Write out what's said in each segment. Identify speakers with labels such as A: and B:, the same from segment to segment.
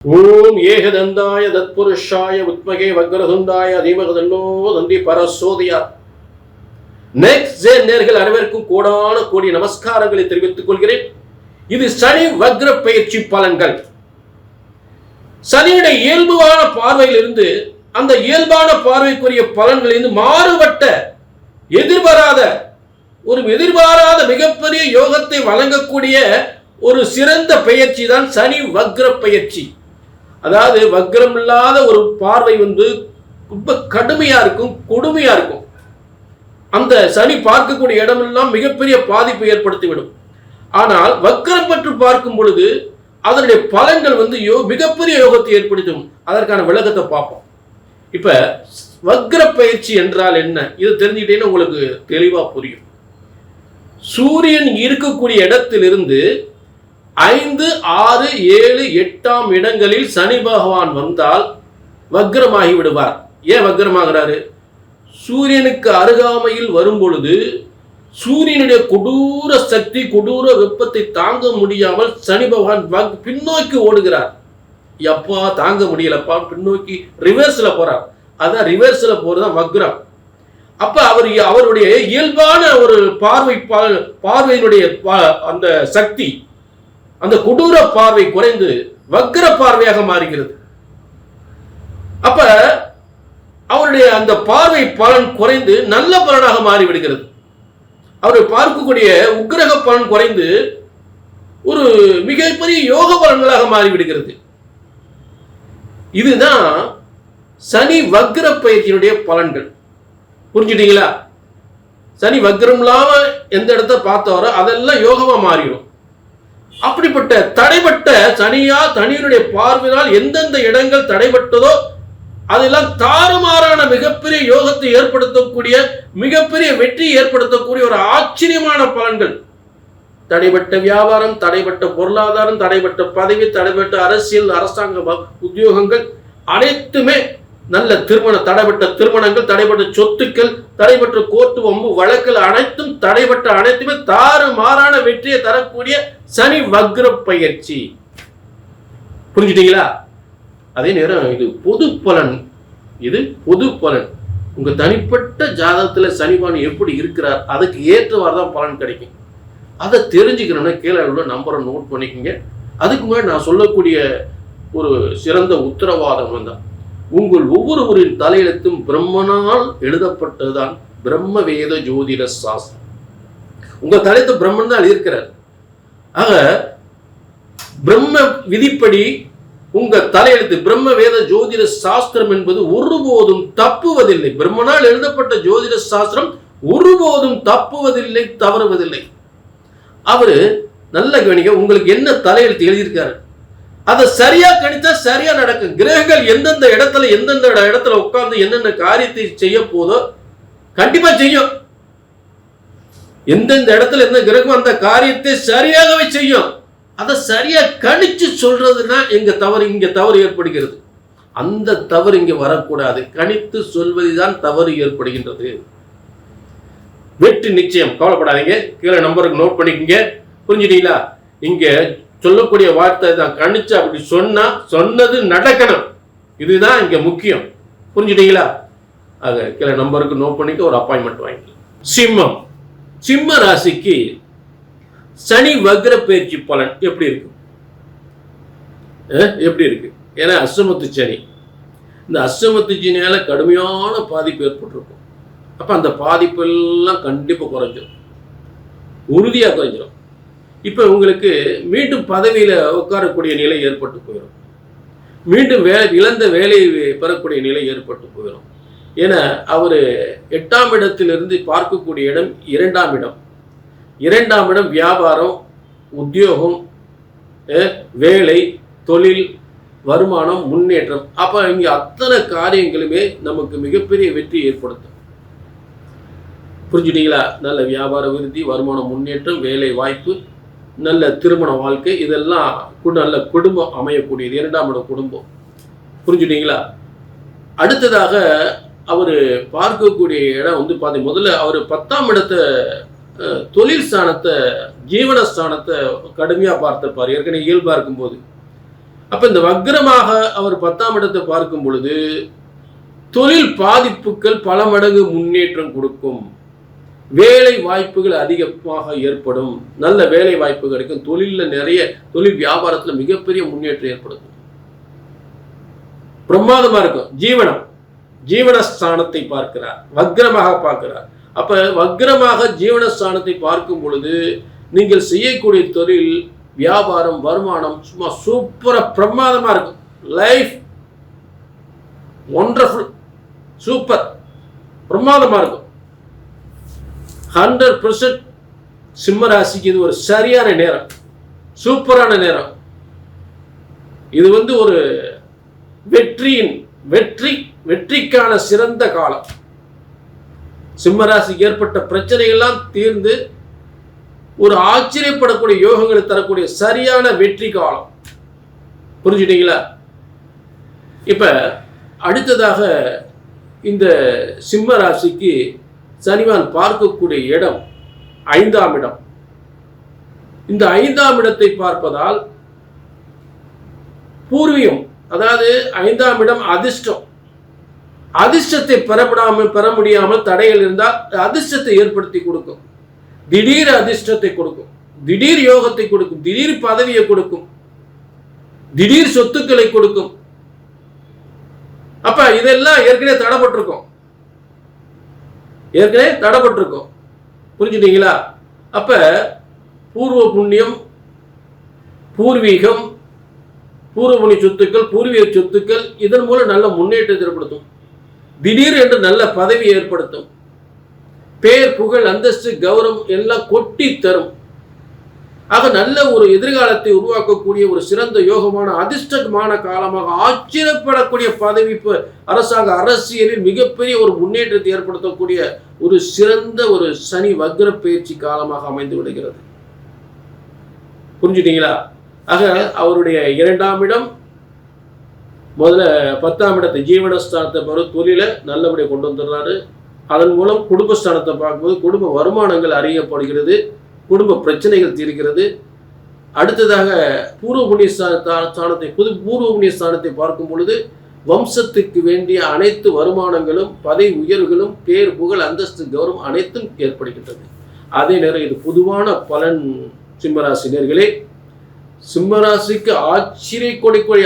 A: ஓம் ஏகதந்தாய தத்புருஷாய வித்மகே வக்ரதுண்டாய தீமகி தன்னோ தந்தி பரசோதயாத். நெக்ஸ்ட் ஜென் நேயர்கள் அனைவருக்கும் கோடான கோடி நமஸ்காரங்களை தெரிவித்துக் கொள்கிறேன். இது சனி வக்ர பயிற்சி பலன்கள். சனியுடைய இயல்பான பார்வையிலிருந்து அந்த இயல்பான பார்வைக்குரிய பலன்களிலிருந்து மாறுபட்ட எதிர்பாராத மிகப்பெரிய யோகத்தை வழங்கக்கூடிய ஒரு சிறந்த பயிற்சி தான் சனி வக்ர பயிற்சி. அதாவது வக்ரம் இல்லாத ஒரு பார்வை ரொம்ப கடுமையா இருக்கும், கொடுமையா இருக்கும். அந்த சனி பார்க்கக்கூடிய இடமெல்லாம் மிகப்பெரிய பாதிப்பை ஏற்படுத்திவிடும். ஆனால் வக்ரம் பற்றி பார்க்கும் பொழுது அதனுடைய பலன்கள் மிகப்பெரிய யோகத்தை ஏற்படுத்தும். அதற்கான விளக்கத்தை பார்ப்போம். இப்ப வக்ர பயிற்சி என்றால் என்ன, இது தெரிஞ்சுக்கிட்டீங்கன்னா உங்களுக்கு தெளிவா புரியும். சூரியன் இருக்கக்கூடிய இடத்திலிருந்து 5, 6, 7, 8ஆம் இடங்களில் சனி பகவான் வந்தால் வக்ரமாகி விடுவார். ஏன் வக்ரமாகிறாரு? சூரியனுக்கு அருகாமையில் வரும் பொழுது சூரியனுடைய கொடூர சக்தி, கொடூர வெப்பத்தை தாங்க முடியாமல் சனி பகவான் பின்னோக்கி ஓடுகிறார். எப்பா தாங்க முடியலப்பா, பின்னோக்கி ரிவர்ஸ்ல போறார். அதான் ரிவர்ஸ்ல போறதுதான் வக்ரம். அப்ப அவருடைய இயல்பான ஒரு பார்வையினுடைய அந்த சக்தி, அந்த கொடூர பார்வை குறைந்து வக்ர பார்வையாக மாறுகிறது. அப்ப அவருடைய அந்த பார்வை பலன் குறைந்து நல்ல பலனாக மாறிவிடுகிறது. அவரை பார்க்கக்கூடிய உக்கிரக பலன் குறைந்து ஒரு மிகப்பெரிய யோக பலன்களாக மாறிவிடுகிறது. இதுதான் சனி வக்ர பயிற்சியினுடைய பலன்கள். புரிஞ்சுட்டீங்களா? சனி வக்ரம் இல்லாம எந்த இடத்த பார்த்தவரோ அதெல்லாம் யோகமா மாறிடும். அப்படிப்பட்ட தடைப்பட்ட சனியினுடைய பார்வையினால் எந்தெந்த இடங்கள் தடைப்பட்டதோ அதெல்லாம் தாறுமாறான மிகப்பெரிய யோகத்தை ஏற்படுத்தக்கூடிய, மிகப்பெரிய வெற்றியை ஏற்படுத்தக்கூடிய ஒரு ஆச்சரியமான பலன்கள். தடைப்பட்ட வியாபாரம், தடைப்பட்ட பொருளாதாரம், தடைப்பட்ட பதவி, தடைப்பட்ட அரசியல், அரசாங்க உத்தியோகங்கள் அனைத்துமே நல்ல தடைப்பட்ட திருமணங்கள், தடைப்பட்ட சொத்துக்கள், தடைப்பட்ட கோர்ட்டு வம்பு வழக்குகள் அனைத்தும் தடைப்பட்ட அனைத்துமே தாறுமாறான வெற்றியை தரக்கூடிய சனி வக்ர பயிற்சி. புரிஞ்சுட்டீங்களா? அதே நேரம் இது பொது பலன். உங்க தனிப்பட்ட ஜாதகத்துல சனிபான் எப்படி இருக்கிறார் அதுக்கு ஏற்றவாறு தான் பலன் கிடைக்கும். அதை தெரிஞ்சுக்கணும்னா கீழே உள்ள நம்பரை நோட் பண்ணிக்கோங்க. அதுக்கு முன்னாடி நான் சொல்லக்கூடிய ஒரு சிறந்த உத்தரவாதம் தான், உங்கள் ஒவ்வொருவரின் தலையெழுத்தும் பிரம்மனால் எழுதப்பட்டதுதான் பிரம்ம வேத ஜோதிட சாஸ்திரம். உங்க தலையெழுத்து பிரம்மன் தான் எழுதியிருக்கிறார். ஆக பிரம்ம விதிப்படி உங்க தலையெழுத்து பிரம்ம வேத ஜோதிட சாஸ்திரம் என்பது ஒருபோதும் தப்புவதில்லை. பிரம்மனால் எழுதப்பட்ட ஜோதிட சாஸ்திரம் ஒருபோதும் தப்புவதில்லை, தவறுவதில்லை. அவரு நல்ல கவனிக்க, உங்களுக்கு என்ன தலையெழுத்து எழுதியிருக்காரு அதை சரியா கணித்தா சரியா நடக்கும். கிரகங்கள் எந்தெந்த இடத்துல உட்கார்ந்து என்னென்ன காரியத்தை செய்ய போதோ கண்டிப்பா செய்யும். எந்தெந்த இடத்துல எந்த கிரகம் அந்த காரியத்தை சரியாகவே செய்யும். அதை சரியா கணிச்சு சொல்றதுன்னா இங்க தவறு ஏற்படுகிறது. அந்த தவறு இங்க வரக்கூடாது. கணித்து சொல்வதுதான் தவறு ஏற்படுகின்றது. வெற்றி நிச்சயம், கவலைப்படாதீங்க. கீழே நம்பருக்கு நோட் பண்ணிக்கங்க. புரிஞ்சுட்டீங்களா? இங்க சொல்லக்கூடிய வார்த்தை தான், கணிச்சு அப்படி சொன்னது நடக்கணும். இதுதான் இங்க முக்கியம். புரிஞ்சுட்டீங்களா? ஆக கீழே நம்பருக்கு நோட் பண்ணிக்க, ஒரு அப்பாயின்மெண்ட் வாங்கிக்கலாம். சிம்ம ராசிக்கு சனி வக்ர பயிற்சி பலன் எப்படி இருக்கு? ஏன்னா அஷ்டமத்து சனி. இந்த அஷ்டமத்து சனியால கடுமையான பாதிப்பு ஏற்பட்டிருக்கும். அப்ப அந்த பாதிப்பு எல்லாம் கண்டிப்பா குறைஞ்சிடும், உறுதியா குறைஞ்சிடும். இப்ப உங்களுக்கு மீண்டும் பதவியில உட்காரக்கூடிய நிலை ஏற்பட்டு போயிடும். மீண்டும் இழந்த வேலையை பெறக்கூடிய நிலை ஏற்பட்டு போயிடும். ஏன்னா அவரு 8ஆம் இடத்திலிருந்து பார்க்கக்கூடிய இடம் 2ஆம் இடம். 2ஆம் இடம் வியாபாரம், உத்தியோகம், வேலை, தொழில், வருமானம், முன்னேற்றம். அப்ப இங்க அத்தனை காரியங்களுமே நமக்கு மிகப்பெரிய வெற்றி ஏற்படுத்தும். புரிஞ்சுட்டீங்களா? நல்ல வியாபார விருத்தி, வருமானம், முன்னேற்றம், வேலை வாய்ப்பு, நல்ல திருமண வாழ்க்கை, இதெல்லாம் நல்ல குடும்பம் அமையக்கூடியது. 2ஆம் இடம் குடும்பம். புரிஞ்சுட்டீங்களா? அடுத்ததாக அவரு பார்க்கக்கூடிய இடம் முதல்ல அவர் 10ஆம் இடத்தை, தொழில் ஸ்தானத்தை, ஜீவனஸ்தானத்தை கடுமையா பார்த்திருப்பார். ஏற்கனவே இயல்பா இருக்கும்போது அப்ப இந்த வக்ரமாக அவர் 10ஆம் இடத்தை பார்க்கும் பொழுது தொழில் பாதிப்புகள் பல மடங்கு முன்னேற்றம் கொடுக்கும். வேலை வாய்ப்புகள் அதிகமாக ஏற்படும். நல்ல வேலை வாய்ப்பு கிடைக்கும். நிறைய தொழில் வியாபாரத்துல மிகப்பெரிய முன்னேற்றம் ஏற்படும். பிரமாதமா இருக்கும். ஜீவனஸ்தானத்தை பார்க்கிறார், வக்ரமாக பார்க்கிறார். அப்ப வக்ரமாக ஜீவனஸ்தானத்தை பார்க்கும் பொழுது நீங்கள் செய்யக்கூடிய தொழில், வியாபாரம், வருமானம் சும்மா சூப்பரா பிரமாதமா இருக்கும். லைஃப் ஒண்டர்ஃபுல், சூப்பர், பிரமாதமா இருக்கும். 100% சிம்ம ராசிக்கு இது ஒரு சரியான நேரம், சூப்பரான நேரம். இது ஒரு வெற்றிக்கான சிறந்த காலம். சிம்ம ராசிக்கு ஏற்பட்ட பிரச்சனைகள்லாம் தீர்ந்து ஒரு ஆச்சரியப்படக்கூடிய யோகங்களை தரக்கூடிய சரியான வெற்றி காலம். புரிஞ்சுட்டீங்களா? இப்ப அடுத்ததாக இந்த சிம்ம ராசிக்கு சனிவான் பார்க்கக்கூடிய இடம் 5ஆம் இடம். இந்த 5ஆம் இடத்தை பார்ப்பதால் பூர்வீகம், அதாவது 5ஆம் இடம் அதிர்ஷ்டம். அதிர்ஷ்டத்தை பெற முடியாமல் தடைகள் இருந்தால் அதிர்ஷ்டத்தை ஏற்படுத்தி கொடுக்கும். திடீர் அதிர்ஷ்டத்தை கொடுக்கும், திடீர் யோகத்தை கொடுக்கும், திடீர் பதவியை கொடுக்கும், திடீர் சொத்துக்களை கொடுக்கும். அப்ப இதெல்லாம் ஏற்கனவே தடைப்பட்டிருக்கும். புரிஞ்சுட்டீங்களா? அப்ப பூர்வ புண்ணியம், பூர்வீகம், பூர்வ புண்ணிய சொத்துக்கள், பூர்வீக சொத்துக்கள் இதன் மூலம் நல்ல முன்னேற்றத்தை ஏற்படுத்தும். திடீர் என்று நல்ல பதவியை ஏற்படுத்தும். பேர், புகழ், அந்தஸ்து, கௌரவம் எல்லாம் கொட்டி தரும். ஆக நல்ல ஒரு எதிர்காலத்தை உருவாக்கக்கூடிய ஒரு சிறந்த யோகமான அதிர்ஷ்டமான காலமாக, ஆச்சரியப்படக்கூடிய பதவி, அரசாங்க அரசியலில் மிகப்பெரிய ஒரு முன்னேற்றத்தை ஏற்படுத்தக்கூடிய ஒரு சிறந்த ஒரு சனி வக்ர பயிற்சி காலமாக அமைந்து விடுகிறது. புரிஞ்சுட்டீங்களா? ஆக அவருடைய 2ஆம் இடம், முதல்ல 10ஆம் இடத்தை ஜீவனஸ்தானத்தை தொழிலை நல்லபடியாக கொண்டு வந்துடுறாரு. அதன் மூலம் குடும்பஸ்தானத்தை பார்க்கும்போது குடும்ப வருமானங்கள் அறியப்படுகிறது, குடும்ப பிரச்சனைகள் தீர்க்கிறது. அடுத்ததாக பூர்வ புண்ணிய ஸ்தானத்தை பார்க்கும் பொழுது வம்சத்துக்கு வேண்டிய அனைத்து வருமானங்களும், பதவி உயர்வுகளும், பேர், புகழ், அந்தஸ்து, கௌரவம் அனைத்தும் ஏற்படுகின்றது. அதே நேரம் இது பொதுவான பலன். சிம்மராசினியர்களே, சிம்மராசிக்கு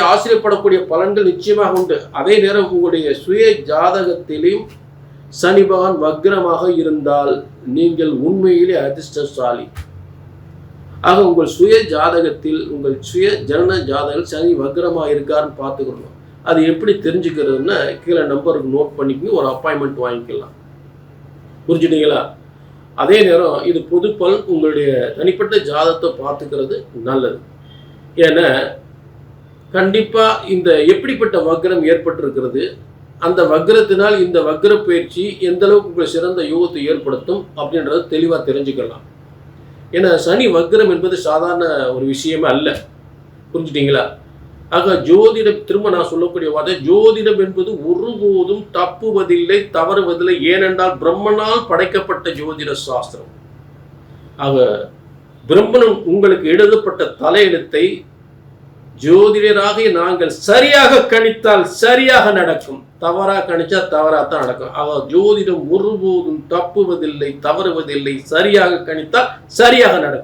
A: ஆச்சரியப்படக்கூடிய பலன்கள் நிச்சயமாக உண்டு. அதே நேரம் உங்களுடைய சுய ஜாதகத்திலும் சனி பகவான் வக்ரமாக இருந்தால் நீங்கள் உண்மையிலே அதிர்ஷ்டசாலி. ஆக உங்கள் சுய ஜாதகத்தில், உங்கள் சுய ஜனன ஜாதகத்தில் சனி வக்ரமாக இருக்காருன்னு பார்த்துக்கணும். அது எப்படி தெரிஞ்சுக்கிறதுன்னா கீழே நம்பருக்கு நோட் பண்ணிக்கணும், ஒரு அப்பாயின்மெண்ட் வாங்கிக்கலாம். புரிஞ்சுட்டீங்களா? அதே நேரம் இது பொது பலன். உங்களுடைய தனிப்பட்ட ஜாதகத்தை பார்த்துக்கிறது நல்லது. ஏன்னா கண்டிப்பா இந்த எப்படிப்பட்ட வக்ரம் ஏற்பட்டிருக்கிறது, அந்த வக்ரத்தினால் இந்த வக்ர பயிற்சி எந்த அளவுக்கு உங்களுக்கு சிறந்த யோகத்தை ஏற்படுத்தும் அப்படின்றத தெளிவாக தெரிஞ்சுக்கலாம். ஏன்னா சனி வக்ரம் என்பது சாதாரண ஒரு விஷயமே அல்ல. புரிஞ்சுட்டீங்களா? ஆக ஜோதிடம், திரும்ப நான் சொல்லக்கூடிய வார்த்தை, ஜோதிடம் என்பது ஒருபோதும் தப்புவதில்லை, தவறுவதில்லை. ஏனென்றால் பிரம்மனால் படைக்கப்பட்ட ஜோதிட சாஸ்திரம். ஆக பிரம்மனும் உங்களுக்கு எழுதப்பட்ட தலையெழுத்தை ஜோதிடராக நாங்கள் சரியாக கணித்தால் சரியாக நடக்கும், தவறாக கணிச்சா தவறாகத்தான் நடக்கும். ஆக ஜோதிடம் ஒருபோதும் தப்புவதில்லை, தவறுவதில்லை. சரியாக கணித்தால் சரியாக நடக்கும்.